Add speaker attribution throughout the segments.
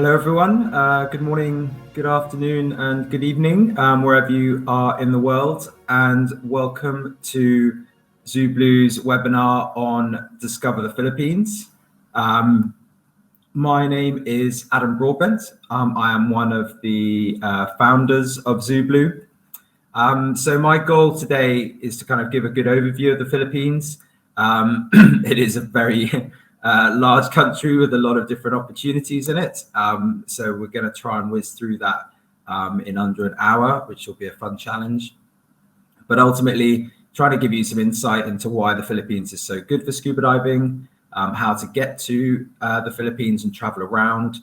Speaker 1: Hello, everyone. Good morning, good afternoon, and good evening, wherever you are in the world. And welcome to ZuBlu's webinar on Discover the Philippines. My name is Adam Broadbent. I am one of the founders of ZuBlu. So my goal today is to kind of give a good overview of the Philippines. It is a very large country with a lot of different opportunities in it. So we're going to try and whiz through that in under an hour, which will be a fun challenge. But ultimately, trying to give you some insight into why the Philippines is so good for scuba diving, how to get to the Philippines and travel around,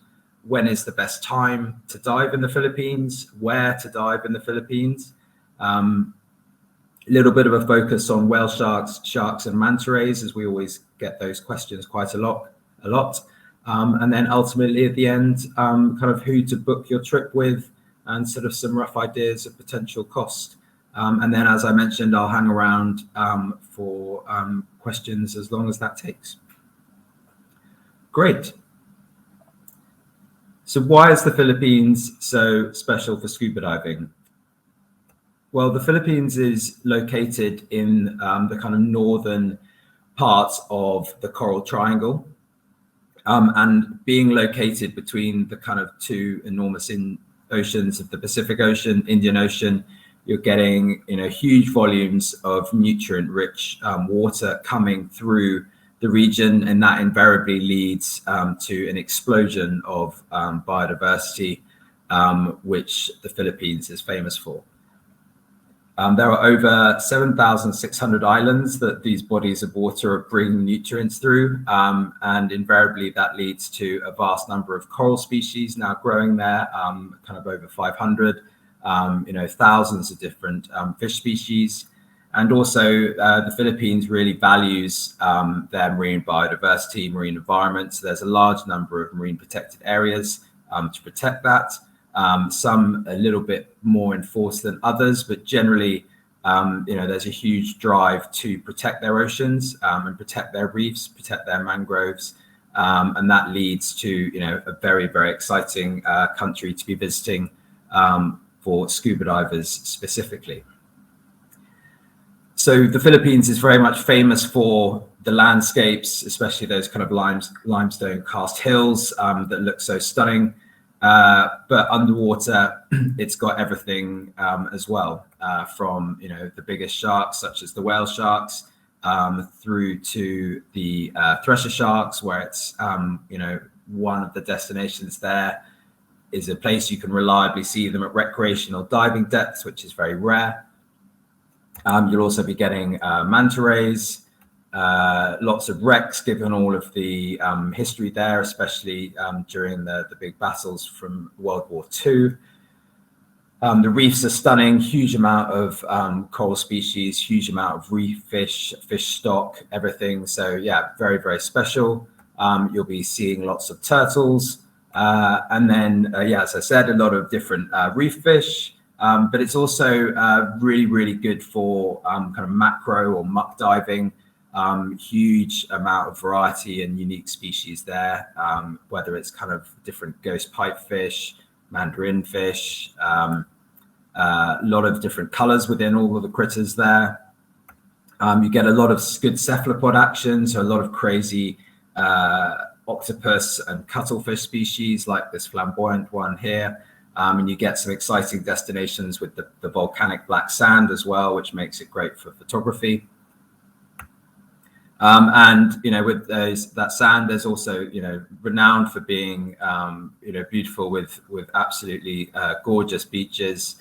Speaker 1: when is the best time to dive in the Philippines, where to dive in the Philippines. A little bit of a focus on whale sharks and manta rays, as we always get those questions quite a lot. And then ultimately at the end, kind of who to book your trip with and sort of some rough ideas of potential cost. And then, as I mentioned, I'll hang around for questions as long as that takes. Great. So why is the Philippines so special for scuba diving? Well, the Philippines is located in the kind of northern parts of the Coral Triangle, and being located between the kind of two enormous oceans of the Pacific Ocean, Indian Ocean, you're getting huge volumes of nutrient-rich water coming through the region, and that invariably leads to an explosion of biodiversity, which the Philippines is famous for. There are over 7,600 islands that these bodies of water bring nutrients through, and invariably that leads to a vast number of coral species now growing there, kind of over 500, thousands of different fish species. And also the Philippines really values their marine biodiversity, marine environment. So there's a large number of marine protected areas to protect that. Some a little bit more enforced than others, but generally, there's a huge drive to protect their oceans and protect their reefs, protect their mangroves, and that leads to a very, very exciting country to be visiting for scuba divers specifically. So the Philippines is very much famous for the landscapes, especially those kind of limestone karst hills that look so stunning. But underwater, it's got everything as well, from the biggest sharks, such as the whale sharks, through to the thresher sharks, where it's one of the destinations there is a place you can reliably see them at recreational diving depths, which is very rare. You'll also be getting manta rays. Lots of wrecks, given all of the history there, especially during the big battles from World War II. The reefs are stunning, huge amount of coral species, huge amount of reef fish stock, everything. So yeah, very, very special. You'll be seeing lots of turtles. And then, as I said, a lot of different reef fish. But it's also really, really good for kind of macro or muck diving. Huge amount of variety and unique species there, whether it's kind of different ghost pipefish, mandarin fish, a lot of different colors within all of the critters there. You get a lot of good cephalopod action, so a lot of crazy octopus and cuttlefish species like this flamboyant one here. And you get some exciting destinations with the volcanic black sand as well, which makes it great for photography. And with that sand, there's also renowned for being beautiful with absolutely gorgeous beaches.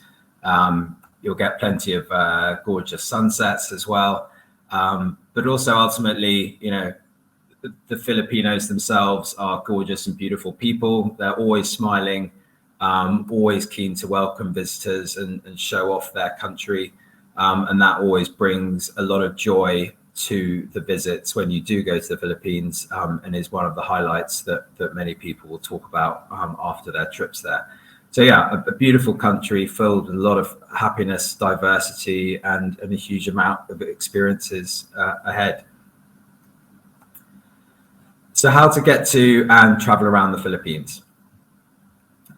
Speaker 1: You'll get plenty of gorgeous sunsets as well. But also ultimately, the Filipinos themselves are gorgeous and beautiful people. They're always smiling, always keen to welcome visitors and show off their country, and that always brings a lot of joy to the visits when you do go to the Philippines, and is one of the highlights that many people will talk about after their trips there. So yeah, a beautiful country filled with a lot of happiness, diversity, and a huge amount of experiences ahead. So how to get to and travel around the Philippines?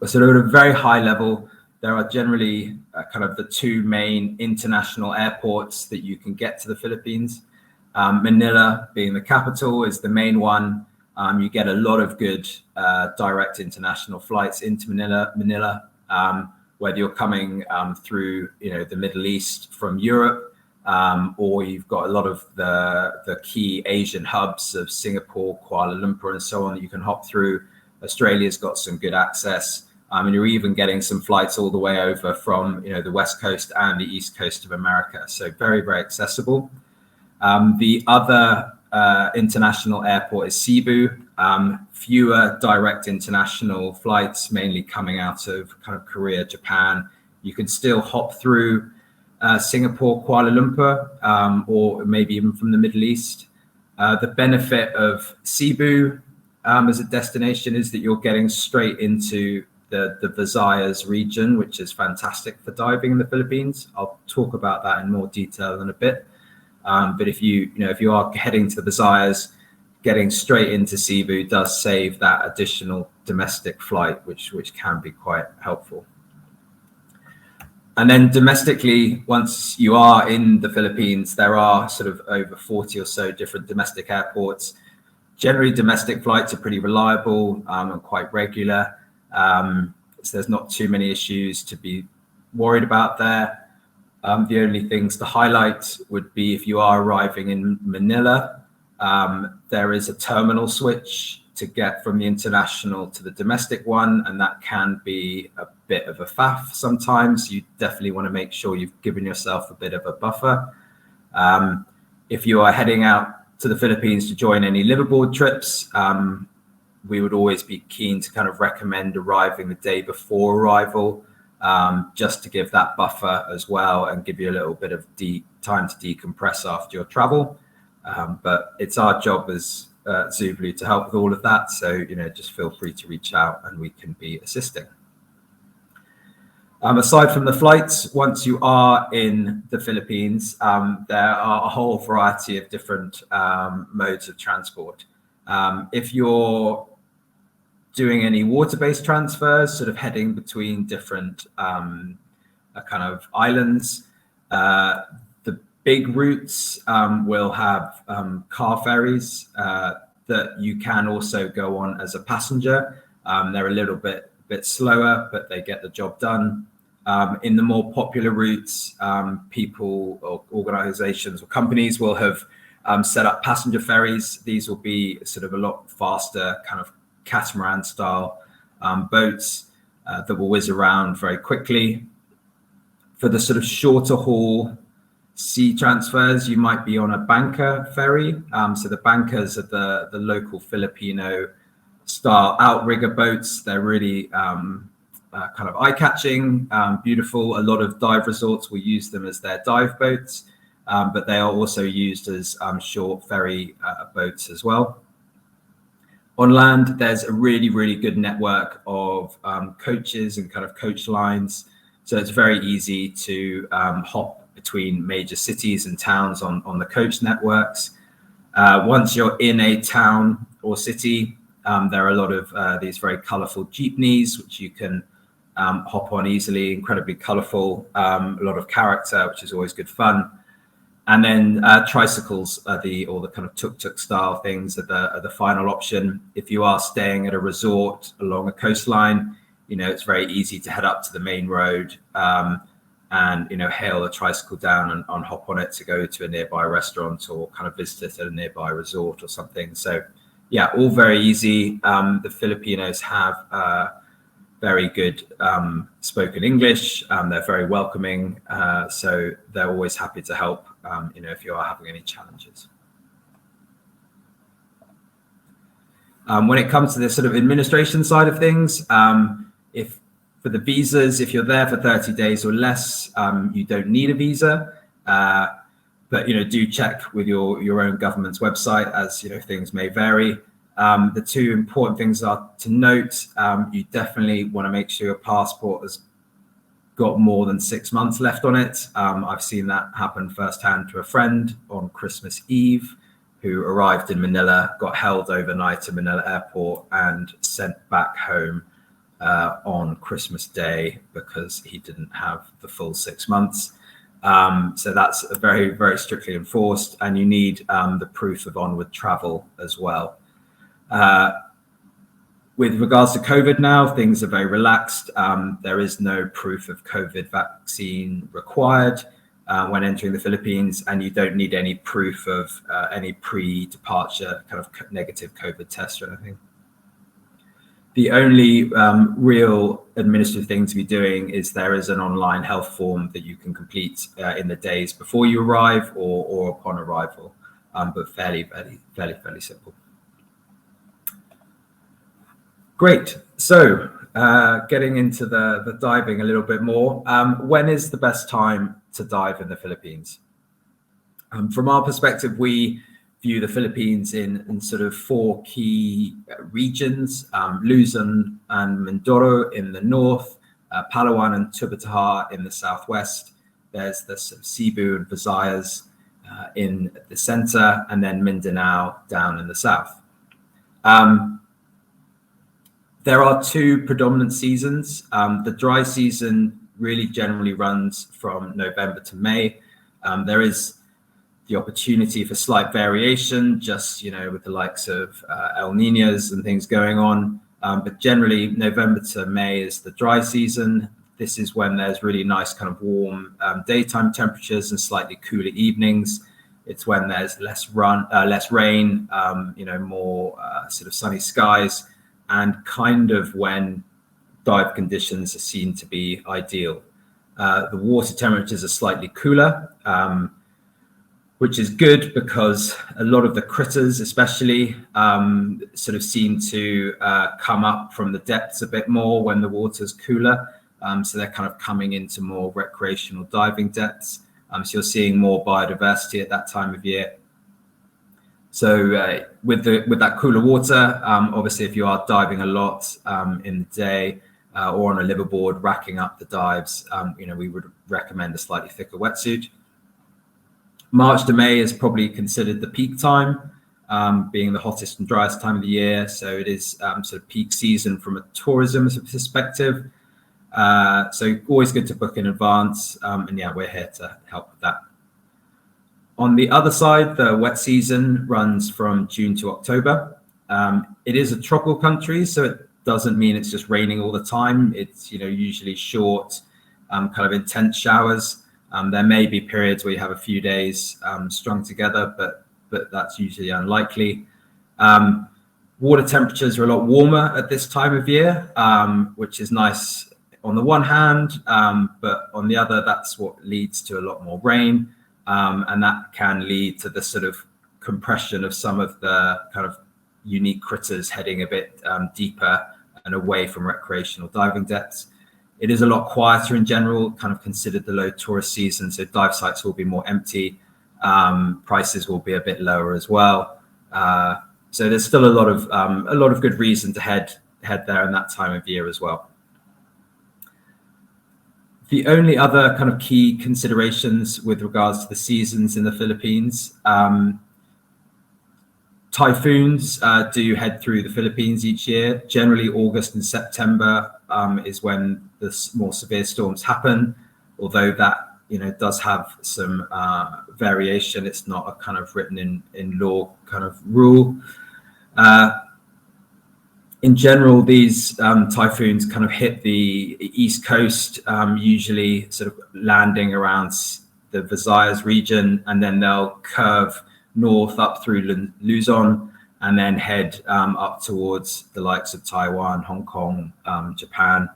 Speaker 1: So at a very high level, there are generally kind of the two main international airports that you can get to the Philippines. Manila, being the capital, is the main one. You get a lot of good direct international flights into Manila, whether you're coming through, the Middle East from Europe, or you've got a lot of the key Asian hubs of Singapore, Kuala Lumpur, and so on that you can hop through. Australia's got some good access. And you're even getting some flights all the way over from, the West Coast and the East Coast of America. So very, very accessible. The other international airport is Cebu. Fewer direct international flights, mainly coming out of kind of Korea, Japan. You can still hop through Singapore, Kuala Lumpur, or maybe even from the Middle East. The benefit of Cebu as a destination is that you're getting straight into the Visayas region, which is fantastic for diving in the Philippines. I'll talk about that in more detail in a bit. But if you are heading to the Visayas, getting straight into Cebu does save that additional domestic flight, which can be quite helpful. And then domestically, once you are in the Philippines, there are sort of over 40 or so different domestic airports. Generally, domestic flights are pretty reliable and quite regular. So there's not too many issues to be worried about there. The only things to highlight would be if you are arriving in Manila, there is a terminal switch to get from the international to the domestic one, and that can be a bit of a faff sometimes. You definitely want to make sure you've given yourself a bit of a buffer. If you are heading out to the Philippines to join any liveaboard trips, we would always be keen to kind of recommend arriving the day before arrival, just to give that buffer as well and give you a little bit of time to decompress after your travel. But it's our job as ZuBlu to help with all of that. So, just feel free to reach out and we can be assisting. Aside from the flights, once you are in the Philippines, there are a whole variety of different modes of transport. If you're doing any water-based transfers, sort of heading between different kind of islands, the big routes will have car ferries that you can also go on as a passenger. They're a little bit slower, but they get the job done. In the more popular routes, people or organizations or companies will have set up passenger ferries. These will be sort of a lot faster, kind of catamaran style boats that will whiz around very quickly. For the sort of shorter haul sea transfers, you might be on a banca ferry. So the bancas are the local Filipino style outrigger boats. They're really kind of eye-catching, beautiful. A lot of dive resorts will use them as their dive boats, but they are also used as short ferry boats as well. On land, there's a really, really good network of coaches and kind of coach lines. So it's very easy to hop between major cities and towns on the coach networks. Once you're in a town or city, there are a lot of these very colorful jeepneys, which you can hop on easily, incredibly colorful, a lot of character, which is always good fun. And then tricycles are the kind of tuk-tuk style things are the final option. If you are staying at a resort along a coastline, it's very easy to head up to the main road and hail a tricycle down and hop on it to go to a nearby restaurant or kind of visit it at a nearby resort or something. So yeah, all very easy. The Filipinos have very good spoken English. They're very welcoming. So they're always happy to help, if you are having any challenges. When it comes to the sort of administration side of things, if for the visas, if you're there for 30 days or less, you don't need a visa. But do check with your own government's website, as things may vary. The two important things are to note. You definitely want to make sure your passport has got more than 6 months left on it. I've seen that happen firsthand to a friend on Christmas Eve who arrived in Manila, got held overnight at Manila airport and sent back home on Christmas Day because he didn't have the full 6 months. So that's very, very strictly enforced, and you need the proof of onward travel as well. With regards to COVID now, things are very relaxed. There is no proof of COVID vaccine required when entering the Philippines, and you don't need any proof of any pre-departure kind of negative COVID test or anything. The only real administrative thing to be doing is there is an online health form that you can complete in the days before you arrive or upon arrival, but fairly simple. Great. So getting into the diving a little bit more, when is the best time to dive in the Philippines? From our perspective, we view the Philippines in sort of 4 key regions: Luzon and Mindoro in the north, Palawan and Tubbataha in the southwest. There's the sort of Cebu and Visayas in the center, and then Mindanao down in the south. There are 2 predominant seasons. The dry season really generally runs from November to May. There is the opportunity for slight variation, just, with the likes of El Niños and things going on. But generally, November to May is the dry season. This is when there's really nice kind of warm daytime temperatures and slightly cooler evenings. It's when there's less rain, more sort of sunny skies, and kind of when dive conditions are seen to be ideal. The water temperatures are slightly cooler, which is good because a lot of the critters especially sort of seem to come up from the depths a bit more when the water's cooler. So they're kind of coming into more recreational diving depths. So you're seeing more biodiversity at that time of year. So with that cooler water, obviously if you are diving a lot in the day or on a liverboard racking up the dives, we would recommend a slightly thicker wetsuit. March to May is probably considered the peak time, being the hottest and driest time of the year. So it is sort of peak season from a tourism perspective. So always good to book in advance. And yeah, we're here to help with that. On the other side, the wet season runs from June to October. It is a tropical country, so it doesn't mean it's just raining all the time. It's usually short, kind of intense showers. There may be periods where you have a few days strung together, but that's usually unlikely. Water temperatures are a lot warmer at this time of year, which is nice on the one hand, but on the other, that's what leads to a lot more rain. And that can lead to the sort of compression of some of the kind of unique critters heading a bit deeper and away from recreational diving depths. It is a lot quieter in general, kind of considered the low tourist season, so dive sites will be more empty. Prices will be a bit lower as well. So there's still a lot of good reason to head there in that time of year as well. The only other kind of key considerations with regards to the seasons in the Philippines, typhoons do head through the Philippines each year. Generally, August and September is when the more severe storms happen, although that does have some variation. It's not a kind of written in law kind of rule. In general, these typhoons kind of hit the east coast, usually sort of landing around the Visayas region, and then they'll curve north up through Luzon and then head up towards the likes of Taiwan, Hong Kong, Japan.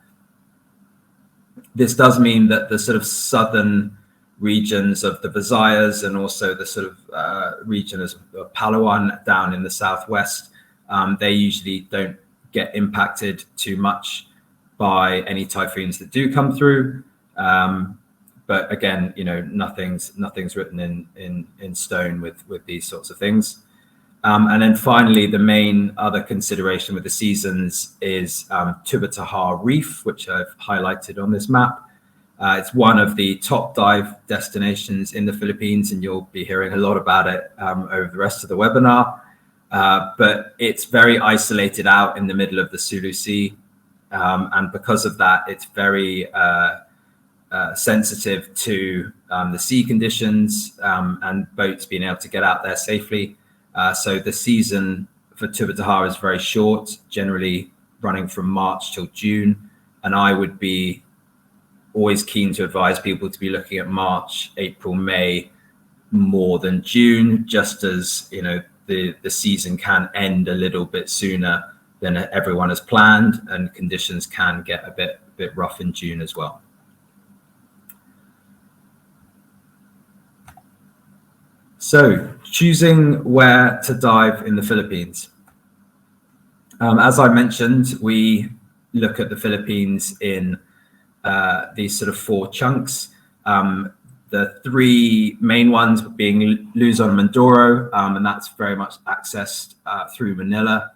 Speaker 1: This does mean that the sort of southern regions of the Visayas and also the sort of region of Palawan down in the southwest, they usually don't get impacted too much by any typhoons that do come through. But again, nothing's written in stone with these sorts of things. And then finally, the main other consideration with the seasons is Tubbataha Reef, which I've highlighted on this map. It's one of the top dive destinations in the Philippines, and you'll be hearing a lot about it over the rest of the webinar. But it's very isolated out in the middle of the Sulu Sea. And because of that, it's very sensitive to the sea conditions and boats being able to get out there safely. So the season for Tubbataha is very short, generally running from March till June. And I would be always keen to advise people to be looking at March, April, May more than June, just as, you know, the season can end a little bit sooner than everyone has planned, and conditions can get a bit rough in June as well. So, choosing where to dive in the Philippines. As I mentioned, we look at the Philippines in these sort of 4 chunks. The 3 main ones being Luzon and Mindoro, and that's very much accessed through Manila.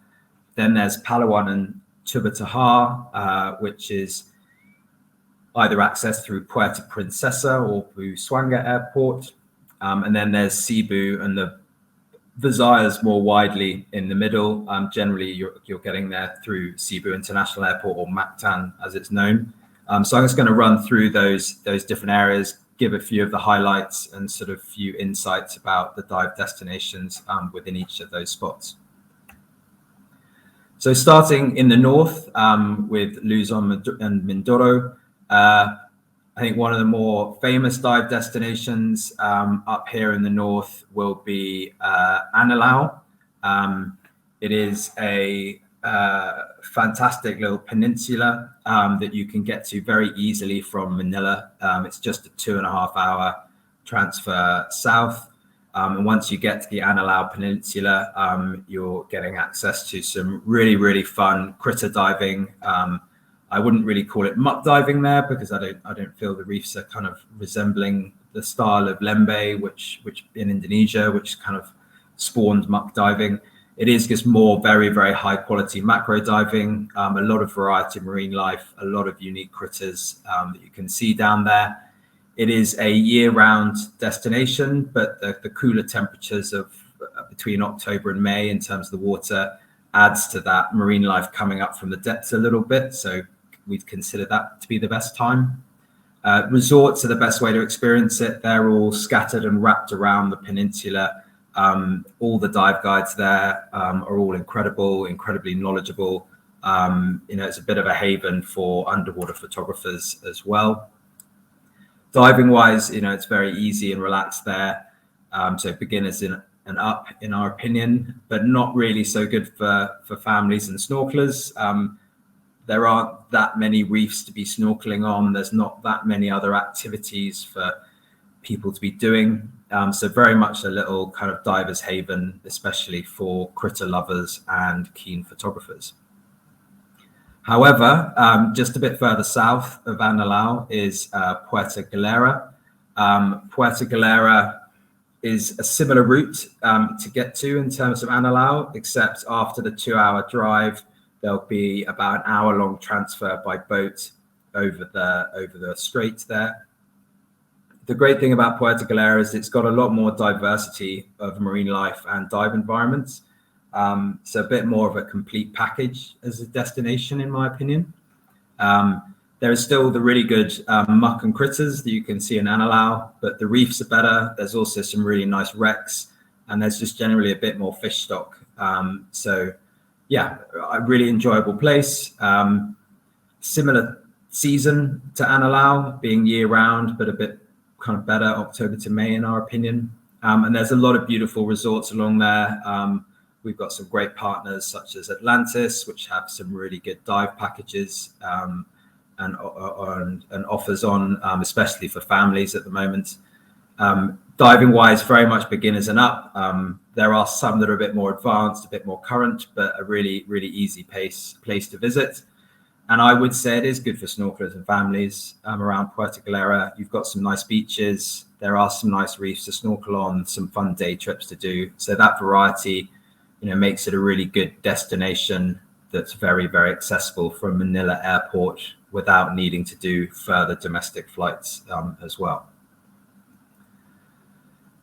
Speaker 1: Then there's Palawan and Tubbataha, which is either accessed through Puerto Princesa or Busuanga Airport. And then there's Cebu and the Visayas more widely in the middle. Generally, you're getting there through Cebu International Airport, or Mactan as it's known. So I'm just going to run through those different areas, give a few of the highlights and sort of few insights about the dive destinations within each of those spots. So starting in the north with Luzon and Mindoro, I think one of the more famous dive destinations up here in the north will be Anilao. It is a fantastic little peninsula that you can get to very easily from Manila. It's just a 2.5-hour transfer south. And once you get to the Anilao Peninsula, you're getting access to some really, really fun critter diving. I wouldn't really call it muck diving there, because I don't feel the reefs are kind of resembling the style of Lembe, which in Indonesia, which kind of spawned muck diving. It is just more very, very high quality macro diving, a lot of variety of marine life, a lot of unique critters that you can see down there. It is a year-round destination, but the cooler temperatures of between October and May in terms of the water adds to that marine life coming up from the depths a little bit. So we'd consider that to be the best time. Resorts are the best way to experience it. They're all scattered and wrapped around the peninsula. All the dive guides there are all incredible, incredibly knowledgeable. It's a bit of a haven for underwater photographers as well. Diving wise, it's very easy and relaxed there. So beginners and up, in our opinion, but not really so good for families and snorkelers. There aren't that many reefs to be snorkeling on. There's not that many other activities for people to be doing. So very much a little kind of diver's haven, especially for critter lovers and keen photographers. However, just a bit further south of Anilao is Puerto Galera. Puerto Galera is a similar route to get to in terms of Anilao, except after the 2-hour drive, there'll be about an hour-long transfer by boat over the strait there. The great thing about Puerto Galera is it's got a lot more diversity of marine life and dive environments. So a bit more of a complete package as a destination, in my opinion. There is still the really good muck and critters that you can see in Anilao, but the reefs are better. There's also some really nice wrecks, and there's just generally a bit more fish stock. So yeah, a really enjoyable place. Similar season to Anilao, being year round, but a bit kind of better October to May in our opinion. And there's a lot of beautiful resorts along there. We've got some great partners such as Atlantis, which have some really good dive packages and offers on, especially for families at the moment. Diving wise, very much beginners and up. There are some that are a bit more advanced, a bit more current, but a really, really easy place to visit. And I would say it is good for snorkelers and families around Puerto Galera. You've got some nice beaches. There are some nice reefs to snorkel on, some fun day trips to do. So that variety, makes it a really good destination that's very, very accessible from Manila Airport without needing to do further domestic flights as well.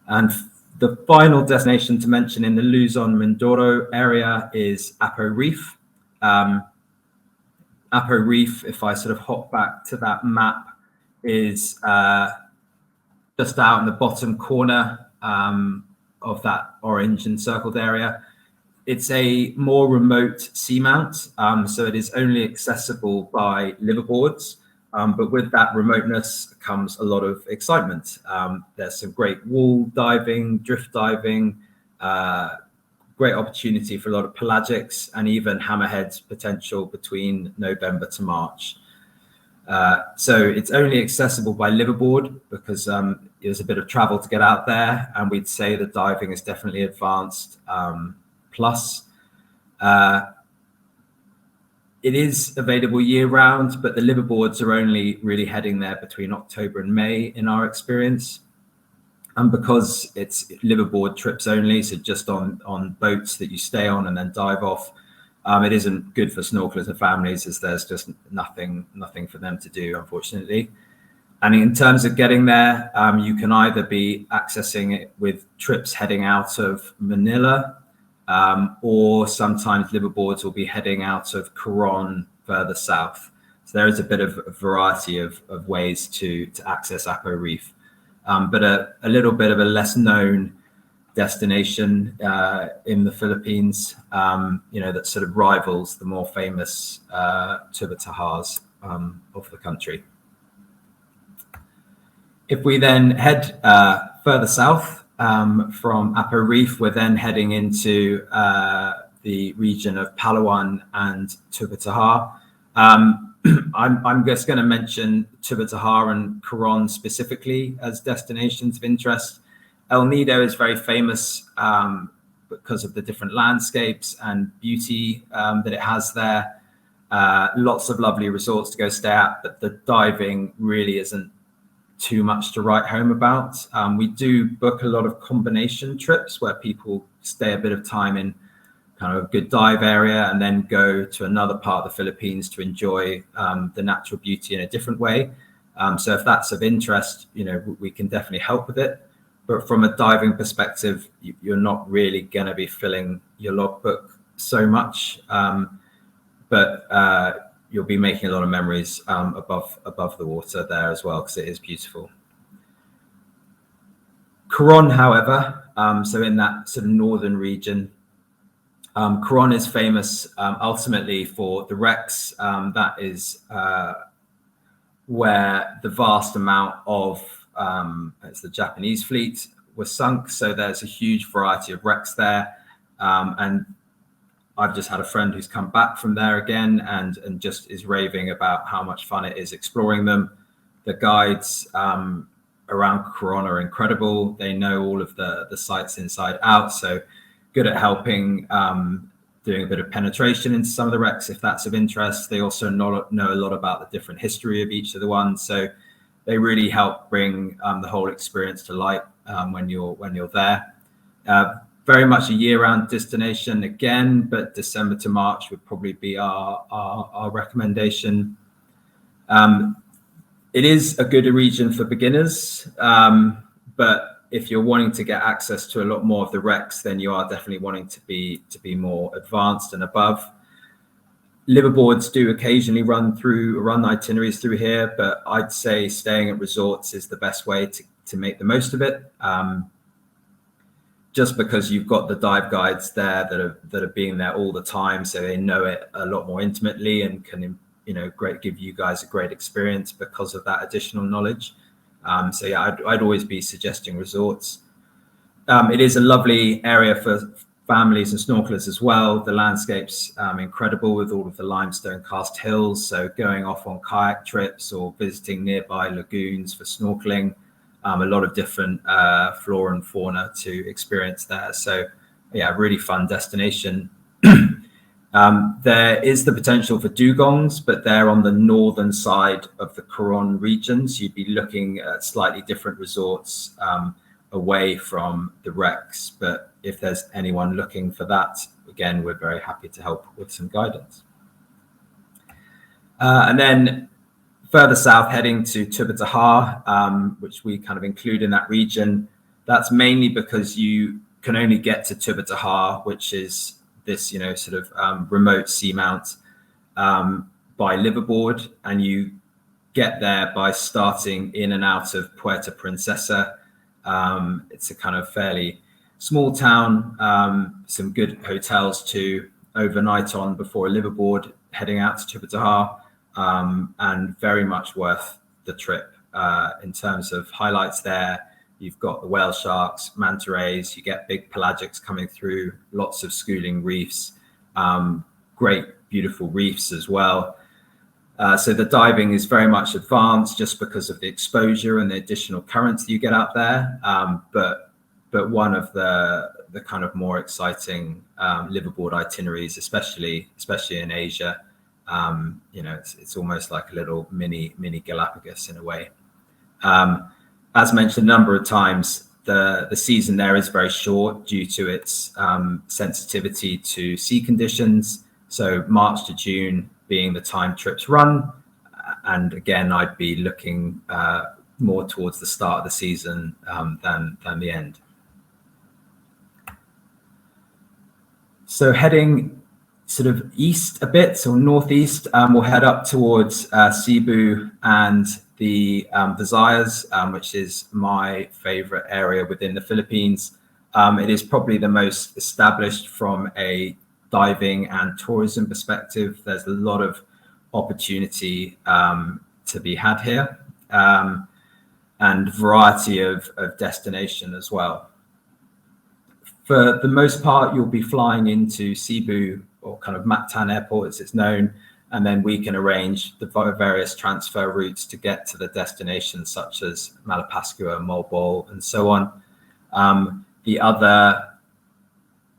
Speaker 1: And the final destination to mention in the Luzon Mindoro area is Apo Reef. Apo Reef, if I sort of hop back to that map, is just out in the bottom corner of that orange encircled area. It's a more remote seamount, so it is only accessible by liveaboards. But with that remoteness comes a lot of excitement. There's some great wall diving, drift diving, great opportunity for a lot of pelagics, and even hammerheads potential between November to March. So it's only accessible by liveaboard because there's a bit of travel to get out there, and we'd say the diving is definitely advanced plus. It is available year round, but the liveaboards are only really heading there between October and May in our experience. And because it's liveaboard trips only, so just on boats that you stay on and then dive off, it isn't good for snorkelers and families, as there's just nothing for them to do, unfortunately. And in terms of getting there, you can either be accessing it with trips heading out of Manila, or sometimes liveaboards will be heading out of Coron further south. So there is a bit of a variety of ways to access Apo Reef. But a little bit of a less known destination in the Philippines, that sort of rivals the more famous Tubbatahas of the country. If we then head further south from Apo Reef, we're then heading into the region of Palawan and Tubbataha. I'm just going to mention Tubbataha and Coron specifically as destinations of interest. El Nido is very famous because of the different landscapes and beauty that it has there. Lots of lovely resorts to go stay at, but the diving really isn't too much to write home about. We do book a lot of combination trips where people stay a bit of time in kind of a good dive area and then go to another part of the Philippines to enjoy the natural beauty in a different way. So if that's of interest, we can definitely help with it. But from a diving perspective, you're not really going to be filling your logbook so much, but you'll be making a lot of memories above the water there as well, because it is beautiful. Coron, however, so in that sort of northern region, Coron is famous ultimately for the wrecks. That is where the vast amount of it's the Japanese fleet was sunk. So there's a huge variety of wrecks there. And I've just had a friend who's come back from there again and just is raving about how much fun it is exploring them. The guides around Coron are incredible. They know all of the sites inside out. So good at helping, doing a bit of penetration into some of the wrecks if that's of interest. They also know a lot about the different history of each of the ones. So they really help bring the whole experience to light when you're there. Very much a year-round destination again, but December to March would probably be our recommendation. It is a good region for beginners, but if you're wanting to get access to a lot more of the wrecks, then you are definitely wanting to be more advanced and above. Liveaboards do occasionally run itineraries through here, but I'd say staying at resorts is the best way to make the most of it. Just because you've got the dive guides there that are being there all the time, so they know it a lot more intimately and can give you guys a great experience because of that additional knowledge. So yeah, I'd always be suggesting resorts. It is a lovely area for families and snorkelers as well. The landscape's incredible with all of the limestone karst hills. So going off on kayak trips or visiting nearby lagoons for snorkeling, a lot of different flora and fauna to experience there. So yeah, really fun destination. There is the potential for dugongs, but they're on the northern side of the Coron region. So you'd be looking at slightly different resorts away from the wrecks. But if there's anyone looking for that, again, we're very happy to help with some guidance. And then further south, heading to Tubbataha, which we kind of include in that region. That's mainly because you can only get to Tubbataha, which is this, sort of remote seamount by liverboard, and you get there by starting in and out of Puerto Princesa. It's a kind of fairly small town, some good hotels to overnight on before a liverboard heading out to Tubbataha, and very much worth the trip. In terms of highlights there, you've got the whale sharks, manta rays, you get big pelagics coming through, lots of schooling reefs, great, beautiful reefs as well. So the diving is very much advanced just because of the exposure and the additional currents that you get out there. But one of the kind of more exciting liverboard itineraries, especially in Asia. It's almost like a little mini Galapagos in a way. As mentioned a number of times, the season there is very short due to its sensitivity to sea conditions. So March to June being the time trips run. And again, I'd be looking more towards the start of the season than the end. So heading sort of east a bit, or northeast, we'll head up towards Cebu and the Visayas, which is my favorite area within the Philippines. It is probably the most established from a diving and tourism perspective. There's a lot of opportunity to be had here, and variety of destination as well. For the most part, you'll be flying into Cebu, or kind of Mactan Airport as it's known, and then we can arrange the various transfer routes to get to the destinations such as Malapascua, Moalboal, and so on. The other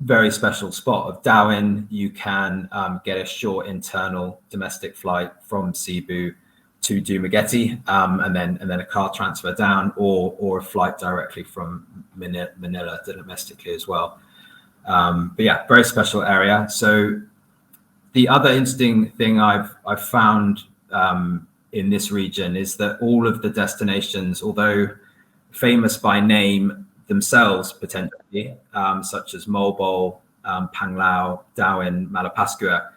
Speaker 1: very special spot of Dauin, you can get a short internal domestic flight from Cebu to Dumaguete, and then a car transfer down, or a flight directly from Manila domestically as well. But yeah, very special area. So the other interesting thing I've found in this region is that all of the destinations, although famous by name themselves potentially, such as Moalboal, Panglao, Dauin, Malapascua,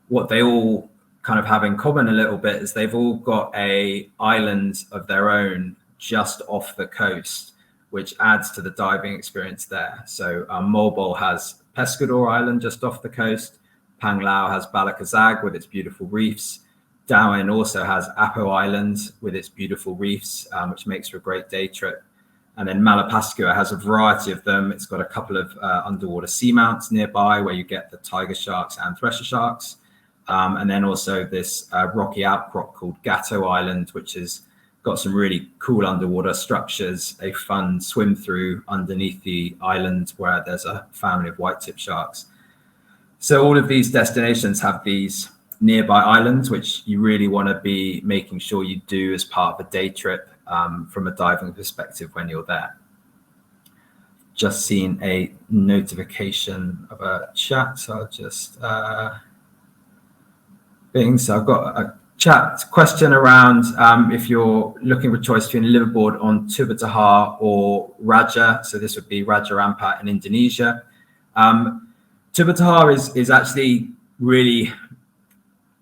Speaker 1: what they all kind of have in common a little bit is they've all got a island of their own just off the coast, which adds to the diving experience there. So Moalboal has Pescador Island just off the coast. Panglao has Balakazag with its beautiful reefs. Dauin also has Apo Island with its beautiful reefs, which makes for a great day trip. And then Malapascua has a variety of them. It's got a couple of underwater seamounts nearby where you get the tiger sharks and thresher sharks. And then also this rocky outcrop called Gato Island, which has got some really cool underwater structures, a fun swim through underneath the island where there's a family of white-tip sharks. So all of these destinations have these nearby islands, which you really want to be making sure you do as part of a day trip from a diving perspective when you're there. Just seen a notification of a chat, so I'll just... So I've got a chat question around if you're looking for choice between liverboard on Tubbataha or Raja. So this would be Raja Ampat in Indonesia. Tubbataha is actually really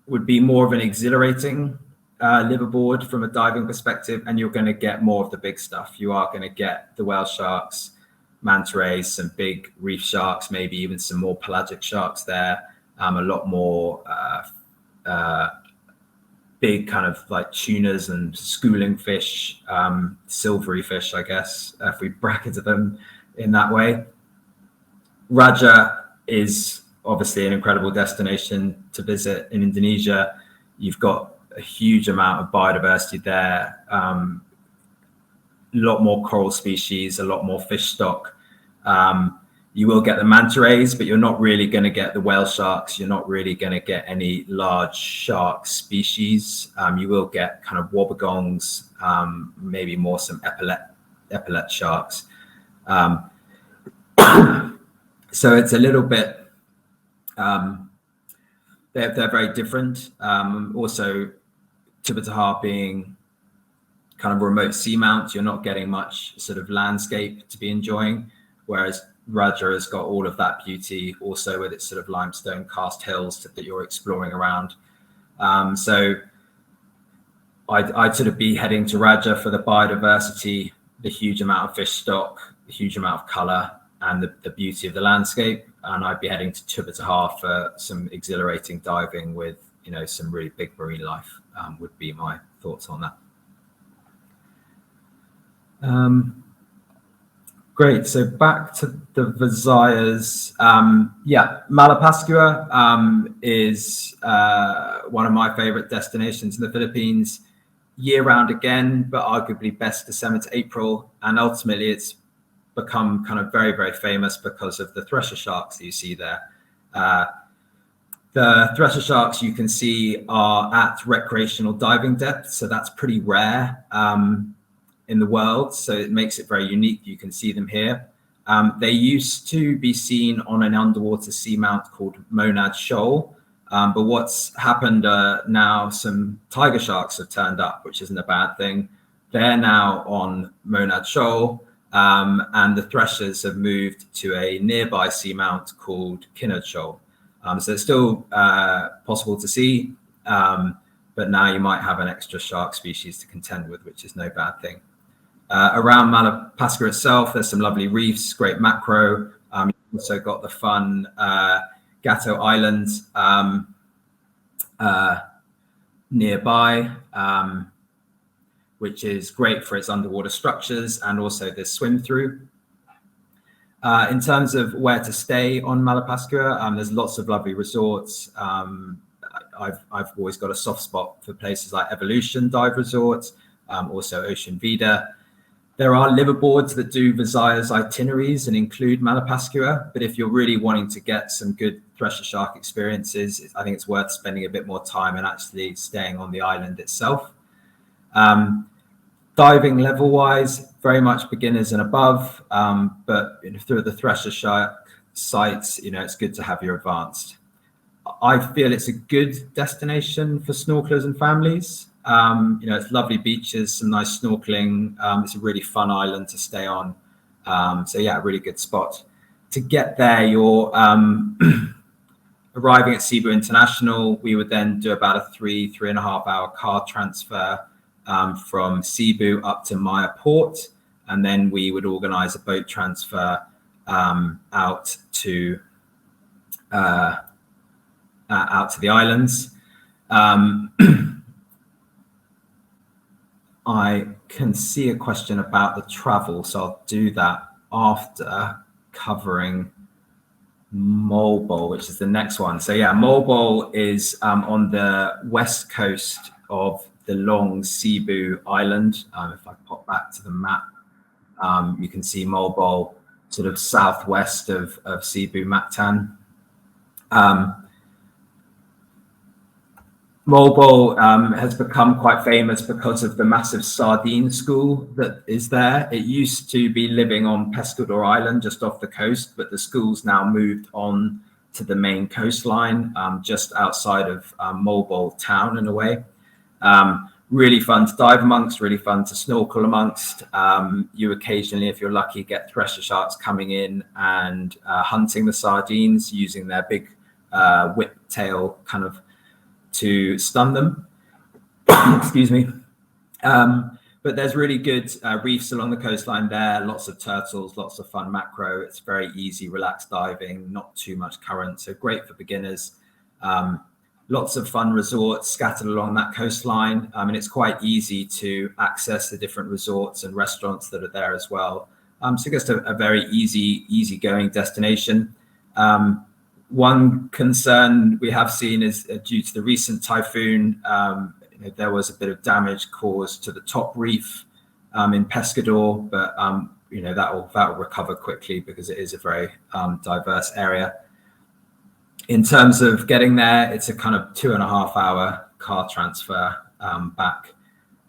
Speaker 1: would be more of an exhilarating liverboard from a diving perspective, and you're going to get more of the big stuff. You are going to get the whale sharks, manta rays, some big reef sharks, maybe even some more pelagic sharks there, a lot more big kind of like tunas and schooling fish, silvery fish, I guess, if we bracketed them in that way. Raja is obviously an incredible destination to visit in Indonesia. You've got a huge amount of biodiversity there, a lot more coral species, a lot more fish stock. You will get the manta rays, but you're not really going to get the whale sharks. You're not really going to get any large shark species. You will get kind of wobbegongs, maybe more some epaulet sharks. So it's a little bit, they're very different. Also, Tubbataha being kind of remote seamount, you're not getting much sort of landscape to be enjoying, whereas Raja has got all of that beauty also with its sort of limestone cast hills that you're exploring around. So I'd sort of be heading to Raja for the biodiversity, the huge amount of fish stock, the huge amount of colour, and the beauty of the landscape. And I'd be heading to Tubbataha for some exhilarating diving with, some really big marine life, would be my thoughts on that. Great. So back to the Visayas. Malapascua is one of my favorite destinations in the Philippines. Year round again, but arguably best December to April. And ultimately it's become kind of very, very famous because of the thresher sharks that you see there. The thresher sharks you can see are at recreational diving depth. So that's pretty rare in the world. So it makes it very unique. You can see them here. They used to be seen on an underwater seamount called Monad Shoal. But what's happened now, some tiger sharks have turned up, which isn't a bad thing. They're now on Monad Shoal, and the threshers have moved to a nearby seamount called Kinard Shoal. So it's still possible to see, but now you might have an extra shark species to contend with, which is no bad thing. Around Malapascua itself, there's some lovely reefs, great macro. You've also got the fun Gato Island nearby, which is great for its underwater structures and also this swim through. In terms of where to stay on Malapascua, there's lots of lovely resorts. I've always got a soft spot for places like Evolution Dive Resort, also Ocean Vida. There are liverboards that do Visayas itineraries and include Malapascua, but if you're really wanting to get some good thresher shark experiences, I think it's worth spending a bit more time and actually staying on the island itself. Diving level-wise, very much beginners and above, but through the thresher shark sites, it's good to have your advanced. I feel it's a good destination for snorkelers and families. It's lovely beaches, some nice snorkeling. It's a really fun island to stay on. So yeah, a really good spot. To get there, you're arriving at Cebu International. We would then do about a 3.5 hour car transfer from Cebu up to Maya Port, and then we would organize a boat transfer out to the islands. I can see a question about the travel, so I'll do that after covering Moalboal, which is the next one. So yeah, Moalboal is on the west coast of the long Cebu island. If I pop back to the map, you can see Moalboal sort of southwest of Cebu Mactan. Moalboal has become quite famous because of the massive sardine school that is there. It used to be living on Pescador Island just off the coast, but the school's now moved on to the main coastline just outside of Moalboal town in a way. Really fun to dive amongst, really fun to snorkel amongst. You occasionally, if you're lucky, get thresher sharks coming in and hunting the sardines using their big whip tail kind of to stun them. Excuse me. But there's really good reefs along the coastline there, lots of turtles, lots of fun macro. It's very easy, relaxed diving, not too much current, so great for beginners. Lots of fun resorts scattered along that coastline. And it's quite easy to access the different resorts and restaurants that are there as well. So just a very easy-going destination. One concern we have seen is due to the recent typhoon, there was a bit of damage caused to the top reef in Pescador, but that will recover quickly because it is a very diverse area. In terms of getting there, it's a kind of 2.5 hour car transfer back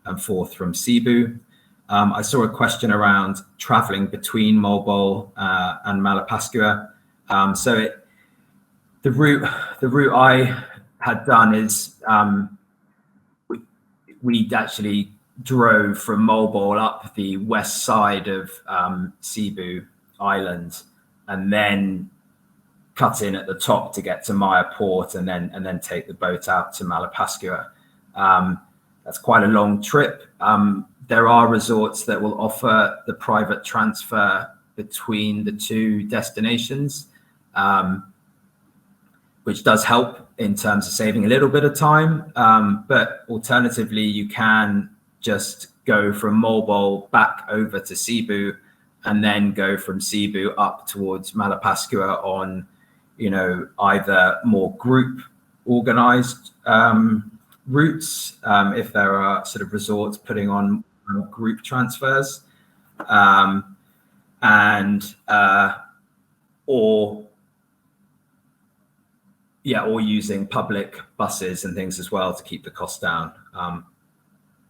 Speaker 1: and forth from Cebu. I saw a question around traveling between Moalboal and Malapascua. The route I had done is we actually drove from Moalboal up the west side of Cebu Island, and then cut in at the top to get to Maya Port and then take the boat out to Malapascua. That's quite a long trip. There are resorts that will offer the private transfer between the two destinations, which does help in terms of saving a little bit of time. But alternatively, you can just go from Moalboal back over to Cebu and then go from Cebu up towards Malapascua on, either more group organized routes, if there are sort of resorts putting on group transfers, or using public buses and things as well to keep the cost down.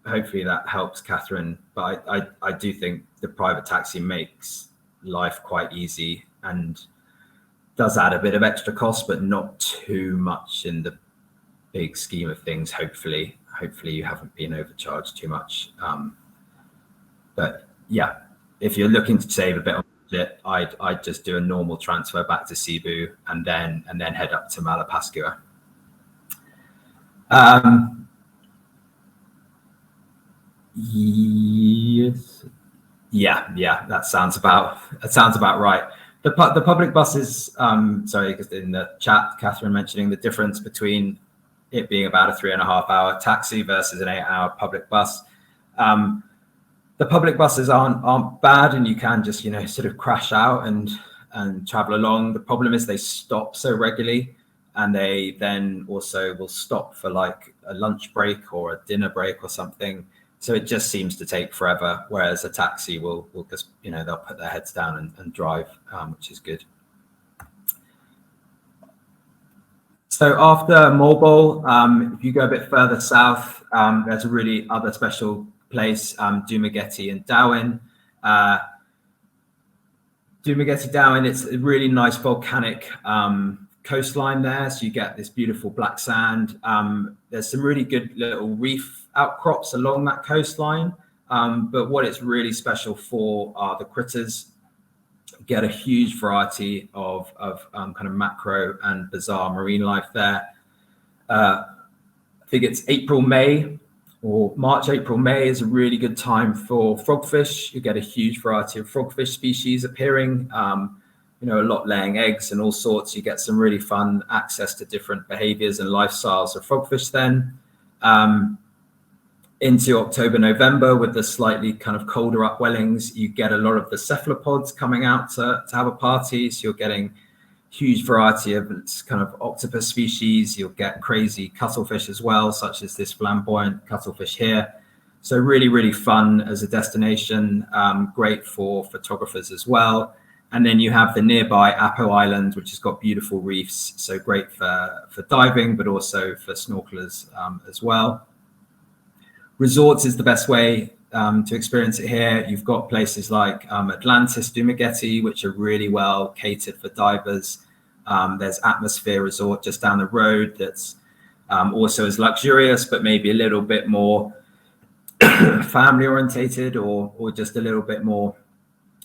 Speaker 1: Hopefully that helps, Catherine. But I do think the private taxi makes life quite easy and does add a bit of extra cost, but not too much in the big scheme of things. Hopefully you haven't been overcharged too much. But yeah, if you're looking to save a bit on budget, I'd just do a normal transfer back to Cebu and then head up to Malapascua. Yes. Yeah, that sounds about right. The public buses, sorry, because in the chat, Catherine mentioning the difference between it being about a 3.5 hour taxi versus an 8 hour public bus. The public buses aren't bad, and you can just, sort of crash out and travel along. The problem is they stop so regularly, and they then also will stop for like a lunch break or a dinner break or something. So it just seems to take forever, whereas a taxi will just, they'll put their heads down and drive, which is good. So after Moalboal, if you go a bit further south, there's a really other special place, Dumaguete and Dauin. Dumaguete, Dauin, it's a really nice volcanic coastline there. So you get this beautiful black sand. There's some really good little reef outcrops along that coastline. But what it's really special for are the critters. You get a huge variety of kind of macro and bizarre marine life there. I think it's April, May, or March, April, May is a really good time for frogfish. You get a huge variety of frogfish species appearing, a lot laying eggs and all sorts. You get some really fun access to different behaviors and lifestyles of frogfish then. Into October, November, with the slightly kind of colder upwellings, you get a lot of the cephalopods coming out to have a party. So you're getting huge variety of kind of octopus species. You'll get crazy cuttlefish as well, such as this flamboyant cuttlefish here. So really, really fun as a destination, great for photographers as well. And then you have the nearby Apo Island, which has got beautiful reefs. So great for diving, but also for snorkelers as well. Resorts is the best way to experience it here. You've got places like Atlantis, Dumaguete, which are really well catered for divers. There's Atmosphere Resort just down the road that's also as luxurious, but maybe a little bit more family orientated or just a little bit more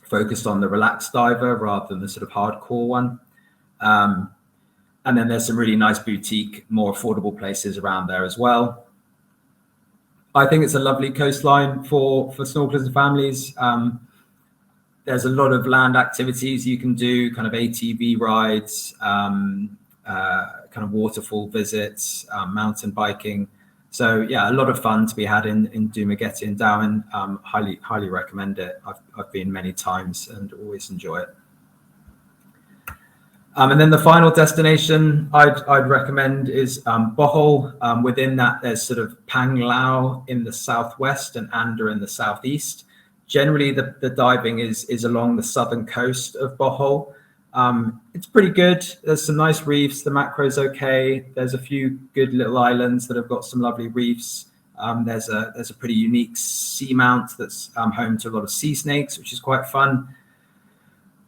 Speaker 1: focused on the relaxed diver rather than the sort of hardcore one. And then there's some really nice boutique, more affordable places around there as well. I think it's a lovely coastline for snorkelers and families. There's a lot of land activities you can do, kind of ATV rides, kind of waterfall visits, mountain biking. So yeah, a lot of fun to be had in Dumaguete and Dauin. Highly recommend it. I've been many times and always enjoy it. And then the final destination I'd recommend is Bohol. Within that, there's sort of Panglao in the southwest and Anda in the southeast. Generally, the diving is along the southern coast of Bohol. It's pretty good. There's some nice reefs. The macro's okay. There's a few good little islands that have got some lovely reefs. There's a pretty unique seamount that's home to a lot of sea snakes, which is quite fun.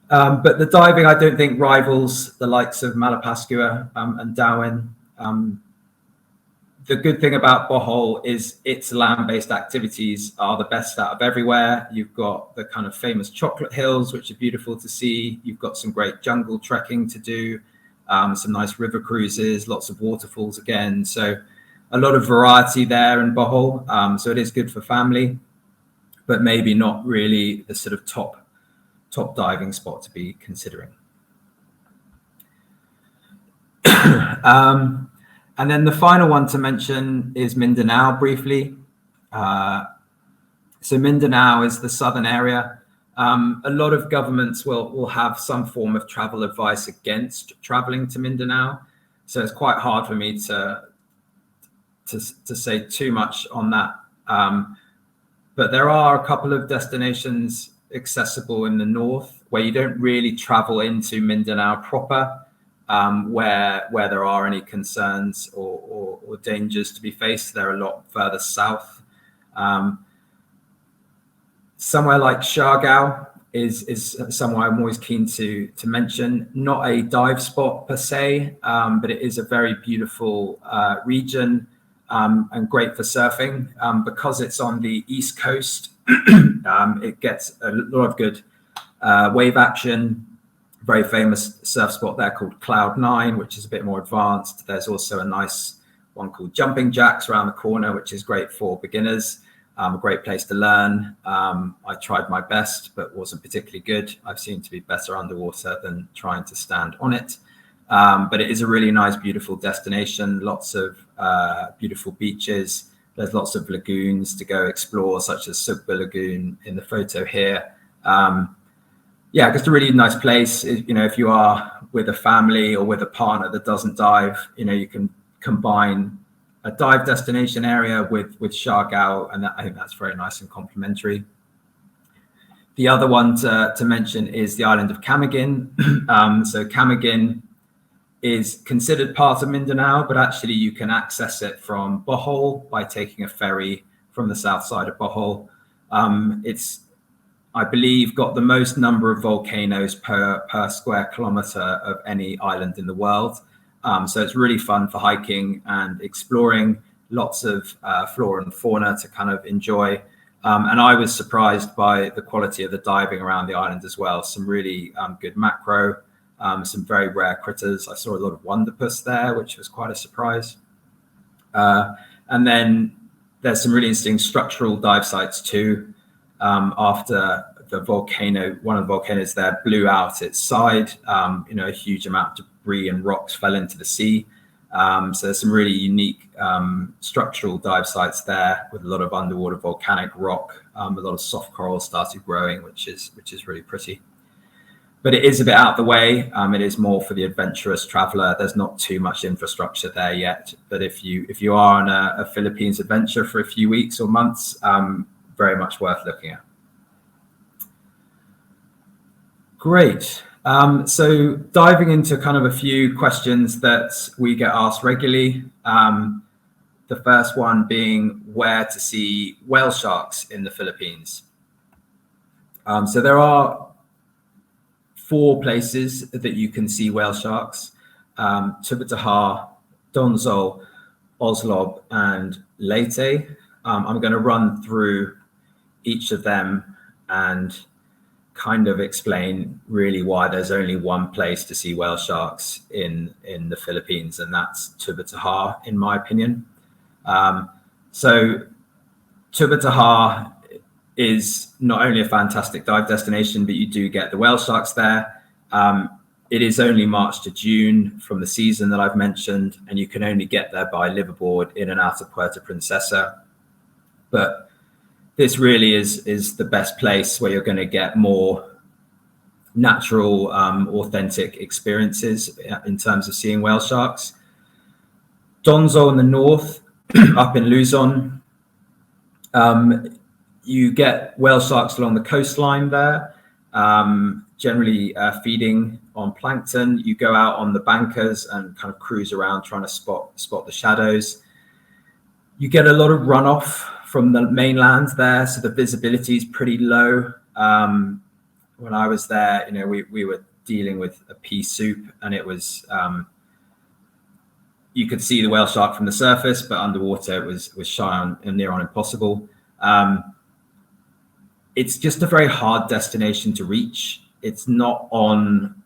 Speaker 1: But the diving, I don't think rivals the likes of Malapascua and Dauin. The good thing about Bohol is its land-based activities are the best out of everywhere. You've got the kind of famous chocolate hills, which are beautiful to see. You've got some great jungle trekking to do. some nice river cruises, lots of waterfalls again. So a lot of variety there in Bohol. So it is good for family, but maybe not really the sort of top diving spot to be considering. And then the final one to mention is Mindanao briefly. So Mindanao is the southern area. A lot of governments will have some form of travel advice against traveling to Mindanao. So it's quite hard for me to say too much on that. But there are a couple of destinations accessible in the north where you don't really travel into Mindanao proper, where there are any concerns or dangers to be faced. They're a lot further south. Somewhere like Siargao is somewhere I'm always keen to mention. Not a dive spot per se, but it is a very beautiful region and great for surfing. Because it's on the east coast, it gets a lot of good wave action. Very famous surf spot there called Cloud 9, which is a bit more advanced. There's also a nice one called Jumping Jacks around the corner, which is great for beginners. A great place to learn. I tried my best, but wasn't particularly good. I've seemed to be better underwater than trying to stand on it. But it is a really nice, beautiful destination. Lots of beautiful beaches. There's lots of lagoons to go explore, such as Scuba Lagoon in the photo here. Yeah, just a really nice place. You know, if you are with a family or with a partner that doesn't dive, you know, you can combine a dive destination area with Siargao, and I think that's very nice and complementary. The other one to mention is the island of Camiguin. So Camiguin is considered part of Mindanao, but actually you can access it from Bohol by taking a ferry from the south side of Bohol. It's, I believe, got the most number of volcanoes per square kilometer of any island in the world. So it's really fun for hiking and exploring, lots of flora and fauna to kind of enjoy. And I was surprised by the quality of the diving around the island as well. Some really good macro, some very rare critters. I saw a lot of wonderpuss there, which was quite a surprise. And then there's some really interesting structural dive sites too. After the volcano, one of the volcanoes there blew out its side, you know, a huge amount of debris and rocks fell into the sea. So there's some really unique structural dive sites there with a lot of underwater volcanic rock. A lot of soft coral started growing, which is really pretty. But it is a bit out of the way. It is more for the adventurous traveler. There's not too much infrastructure there yet. But if you are on a Philippines adventure for a few weeks or months, very much worth looking at. Great. So diving into kind of a few questions that we get asked regularly. The first one being where to see whale sharks in the Philippines. So there are 4 places that you can see whale sharks: Tubbataha, Donzol, Oslob, and Leyte. I'm going to run through each of them and kind of explain really why there's only one place to see whale sharks in the Philippines, and that's Tubbataha, in my opinion. So Tubbataha is not only a fantastic dive destination, but you do get the whale sharks there. It is only March to June from the season that I've mentioned, and you can only get there by liverboard in and out of Puerto Princesa. But this really is the best place where you're going to get more natural, authentic experiences in terms of seeing whale sharks. Donzol in the north, up in Luzon, you get whale sharks along the coastline there, generally feeding on plankton. You go out on the bankers and kind of cruise around trying to spot the shadows. You get a lot of runoff from the mainland there, so the visibility is pretty low. When I was there, you know, we were dealing with a pea soup, and it was you could see the whale shark from the surface, but underwater it was shy on and near on impossible. It's just a very hard destination to reach. It's not on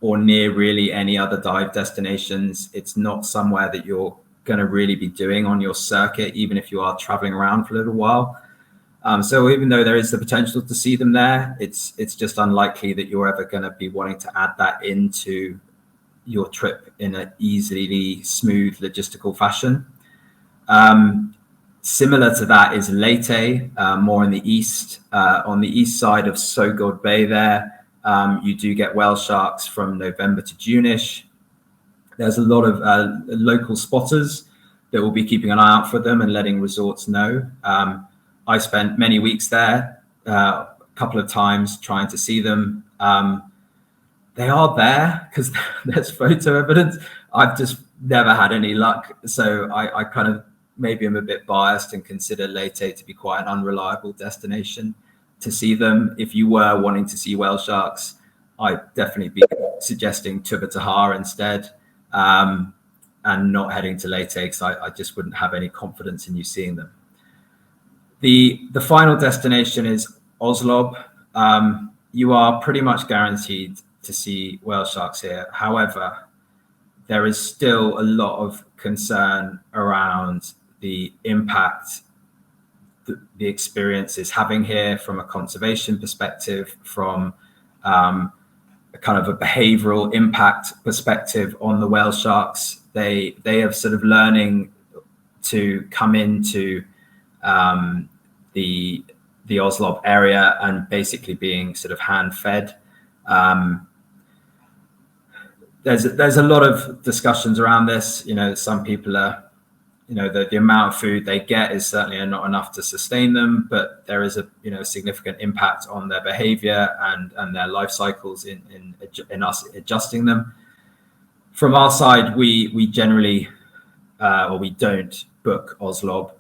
Speaker 1: or near really any other dive destinations. It's not somewhere that you're going to really be doing on your circuit, even if you are traveling around for a little while. So even though there is the potential to see them there, it's just unlikely that you're ever going to be wanting to add that into your trip in an easily smooth logistical fashion. Similar to that is Leyte, more in the east. On the east side of Sogod Bay there, you do get whale sharks from November to June-ish. There's a lot of local spotters that will be keeping an eye out for them and letting resorts know. I spent many weeks there, a couple of times trying to see them. They are there because there's photo evidence. I've just never had any luck. So I kind of maybe I'm a bit biased and consider Leyte to be quite an unreliable destination to see them. If you were wanting to see whale sharks, I'd definitely be suggesting Tubbataha instead, and not heading to Leyte because I just wouldn't have any confidence in you seeing them. The final destination is Oslob. You are pretty much guaranteed to see whale sharks here. However, there is still a lot of concern around the impact the experience is having here from a conservation perspective, from a kind of a behavioral impact perspective on the whale sharks. They have sort of learning to come into the Oslob area and basically being sort of hand fed. There's a lot of discussions around this. You know, some people are, you know, the amount of food they get is certainly not enough to sustain them, but there is a, you know, significant impact on their behavior and their life cycles in us adjusting them. From our side, we generally, or we don't book Oslob,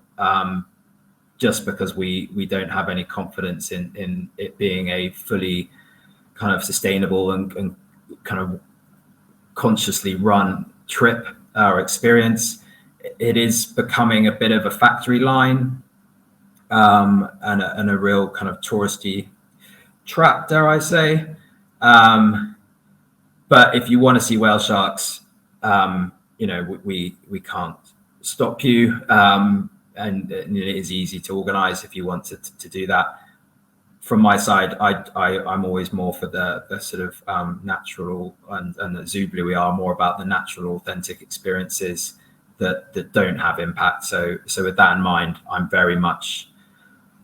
Speaker 1: just because we don't have any confidence in it being a fully kind of sustainable and kind of consciously run trip or experience. It is becoming a bit of a factory line, and a real kind of touristy trap, dare I say. But if you want to see whale sharks, you know, we can't stop you, and it is easy to organize if you want to do that. From my side, I'm always more for the sort of natural and the ZuBlu. We are more about the natural, authentic experiences that don't have impact. So with that in mind, I'm very much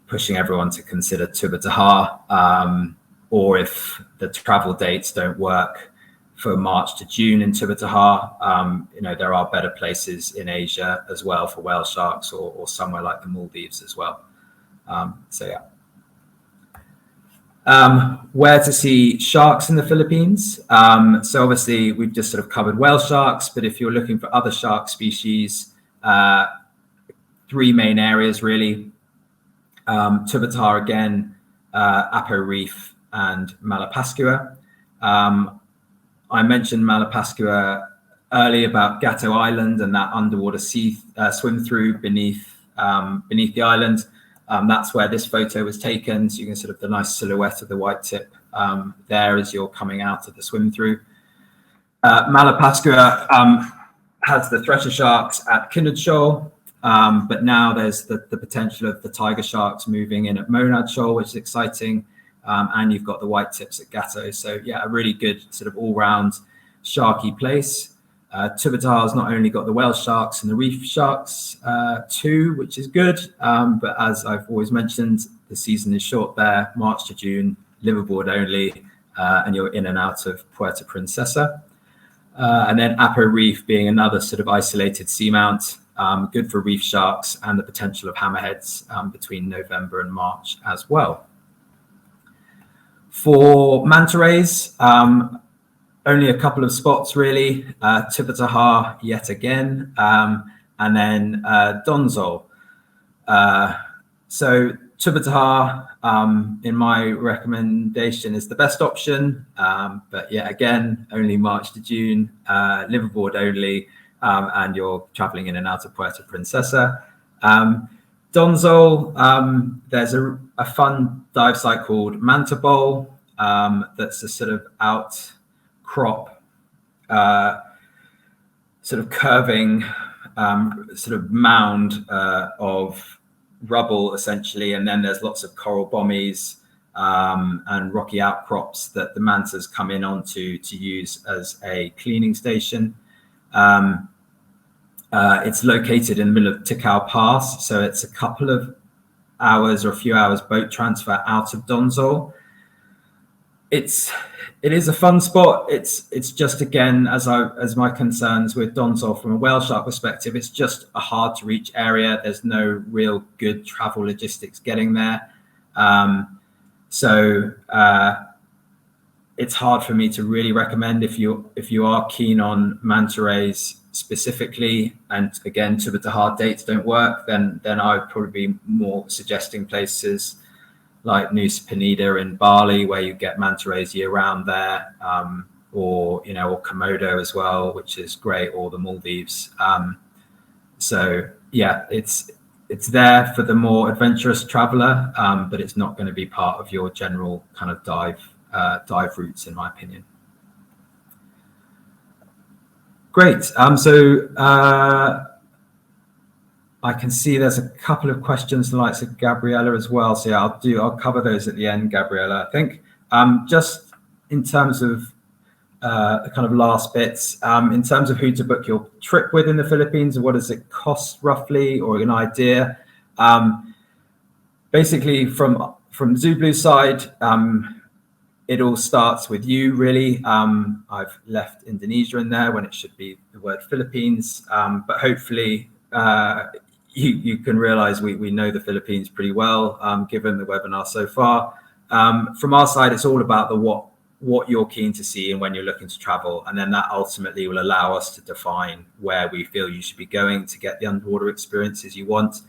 Speaker 1: pushing everyone to consider Tubbataha, or if the travel dates don't work for March to June in Tubbataha, you know, there are better places in Asia as well for whale sharks, or somewhere like the Maldives as well. So yeah. Where to see sharks in the Philippines. So obviously we've just sort of covered whale sharks, but if you're looking for other shark species, three main areas really. Tubbataha again, Apo Reef and Malapascua. I mentioned Malapascua earlier about Gato Island and that underwater swim through beneath the island. That's where this photo was taken. So you can sort of the nice silhouette of the white tip there as you're coming out of the swim through. Malapascua has the thresher sharks at Kinnaird Shoal, but now there's the potential of the tiger sharks moving in at Monad Shoal, which is exciting. And you've got the white tips at Gato. So yeah, a really good sort of all-round sharky place. Tubbataha has not only got the whale sharks and the reef sharks too, which is good, but as I've always mentioned, the season is short there, March to June, liveaboard only, and you're in and out of Puerto Princesa. And then Apo Reef being another sort of isolated seamount, good for reef sharks and the potential of hammerheads between November and March as well. For manta rays, only a couple of spots really, Tubbataha yet again, and then Donzol. So Tubbataha, in my recommendation, is the best option, but yet again, only March to June, liveaboard only, and you're traveling in and out of Puerto Princesa. Donzol, there's a fun dive site called Manta Bowl, that's a sort of out crop, sort of curving sort of mound of rubble, essentially, and then there's lots of coral bommies and rocky outcrops that the mantas come in onto to use as a cleaning station. It's located in the middle of Tikau Pass, so it's a couple of hours or a few hours boat transfer out of Donzol. It is a fun spot. It's just, again, as my concerns with Donzol from a whale shark perspective, it's just a hard to reach area. There's no real good travel logistics getting there. So it's hard for me to really recommend if you are keen on manta rays specifically, and again, Tubbataha dates don't work, then I would probably be more suggesting places like Nusa Penida in Bali, where you get manta rays year round there, or Komodo as well, which is great, or the Maldives. So yeah, it's there for the more adventurous traveler, but it's not going to be part of your general kind of dive routes, in my opinion. Great. So I can see there's a couple of questions, the likes of Gabriella as well. So yeah, I'll cover those at the end, Gabriella, I think. Just in terms of the kind of last bits, in terms of who to book your trip with in the Philippines, and what does it cost roughly, or an idea. Basically, from ZuBlu side, it all starts with you, really. I've left Indonesia in there when it should be the word Philippines, but hopefully you can realize we know the Philippines pretty well, given the webinar so far. From our side, it's all about the what you're keen to see and when you're looking to travel, and then that ultimately will allow us to define where we feel you should be going to get the underwater experiences you want.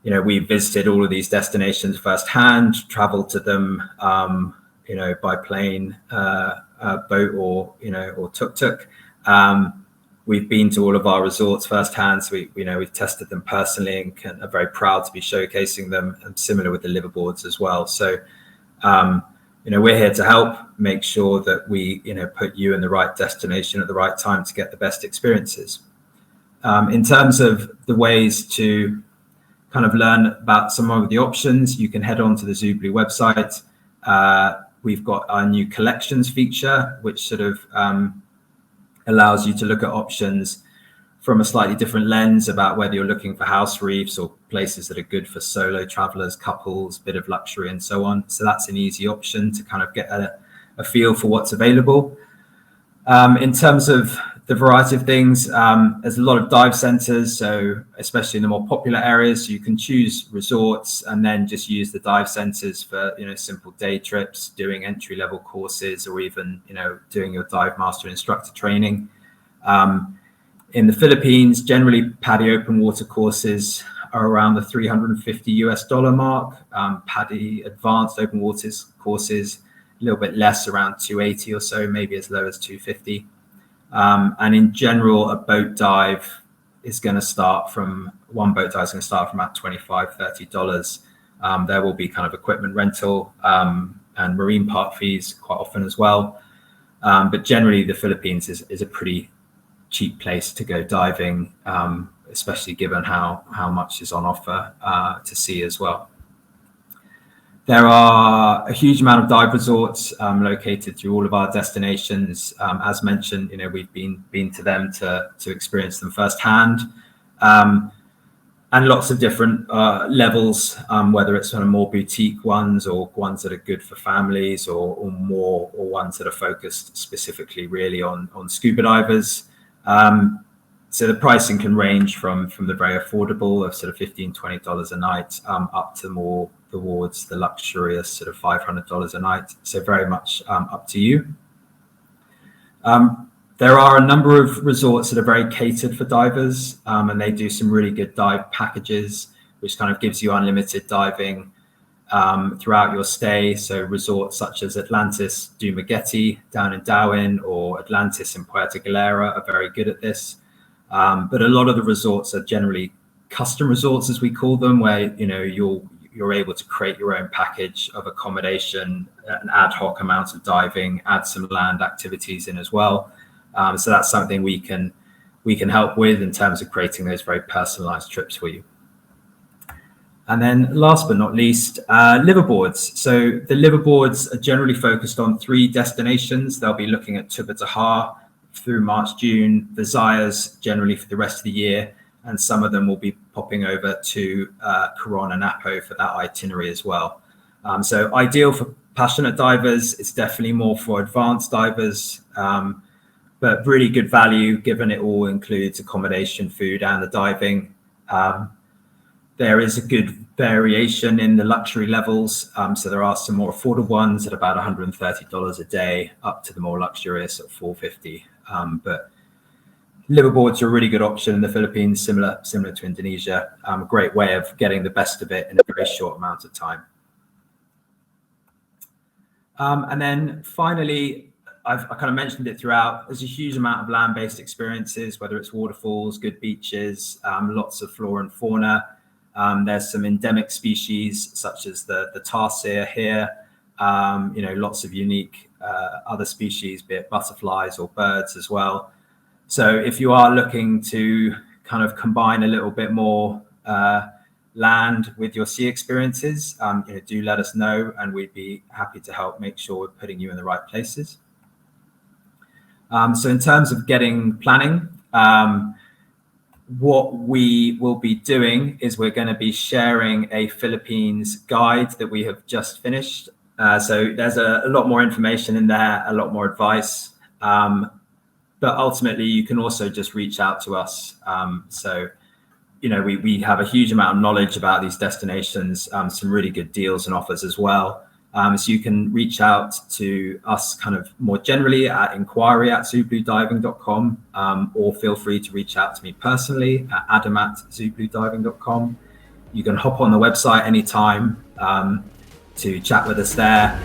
Speaker 1: We visited all of these destinations firsthand, traveled to them, by plane, boat, or tuk-tuk. We've been to all of our resorts firsthand, so we've tested them personally and are very proud to be showcasing them, and similar with the liverboards as well. So, we're here to help make sure that we, put you in the right destination at the right time to get the best experiences. In terms of the ways to kind of learn about some of the options, you can head on to the ZuBlu website. We've got our new collections feature, which sort of allows you to look at options from a slightly different lens about whether you're looking for house reefs or places that are good for solo travelers, couples, bit of luxury, and so on. So that's an easy option to kind of get a feel for what's available. In terms of the variety of things, there's a lot of dive centers, so especially in the more popular areas, you can choose resorts and then just use the dive centers for simple day trips, doing entry-level courses, or even doing your dive master instructor training. In the Philippines, generally PADI open water courses are around the $350 mark. PADI advanced open waters courses a little bit less, around 280 or so, maybe as low as 250. And in general, a boat dive is going to start from about $25, $30. There will be kind of equipment rental and marine park fees quite often as well. But generally, the Philippines is a pretty cheap place to go diving, especially given how much is on offer to see as well. There are a huge amount of dive resorts located through all of our destinations. As mentioned, we've been to them to experience them firsthand, and lots of different levels, whether it's kind of more boutique ones or ones that are good for families, or ones that are focused specifically really on scuba divers. So the pricing can range from the very affordable of sort of $15, $20 a night up to more towards the luxurious sort of $500 a night. So very much up to you. There are a number of resorts that are very catered for divers, and they do some really good dive packages, which kind of gives you unlimited diving throughout your stay. So resorts such as Atlantis Dumaguete down in Dauin, or Atlantis in Puerto Galera are very good at this. But a lot of the resorts are generally custom resorts, as we call them, where you're able to create your own package of accommodation, an ad hoc amount of diving, add some land activities in as well. So that's something we can help with in terms of creating those very personalized trips for you. And then last but not least, liveaboards. So the liveaboards are generally focused on 3 destinations. They'll be looking at Tubbataha through March, June, Visayas generally for the rest of the year, and some of them will be popping over to Coron and Apo for that itinerary as well. So ideal for passionate divers. It's definitely more for advanced divers, but really good value given it all includes accommodation, food, and the diving. There is a good variation in the luxury levels. So there are some more affordable ones at about $130 a day, up to the more luxurious at $450. But liveaboards are a really good option in the Philippines, similar to Indonesia. A great way of getting the best of it in a very short amount of time. And then finally, I kind of mentioned it throughout, there's a huge amount of land-based experiences, whether it's waterfalls, good beaches, lots of flora and fauna. There's some endemic species such as the tarsier here, lots of unique other species, be it butterflies or birds as well. So if you are looking to kind of combine a little bit more land with your sea experiences, do let us know and we'd be happy to help make sure we're putting you in the right places. So in terms of getting planning, what we will be doing is we're going to be sharing a Philippines guide that we have just finished. So there's a lot more information in there, a lot more advice. But ultimately, you can also just reach out to us. We have a huge amount of knowledge about these destinations, some really good deals and offers as well. So you can reach out to us kind of more generally at inquiry@zubludiving.com, or feel free to reach out to me personally at adam@zubludiving.com. You can hop on the website anytime to chat with us there.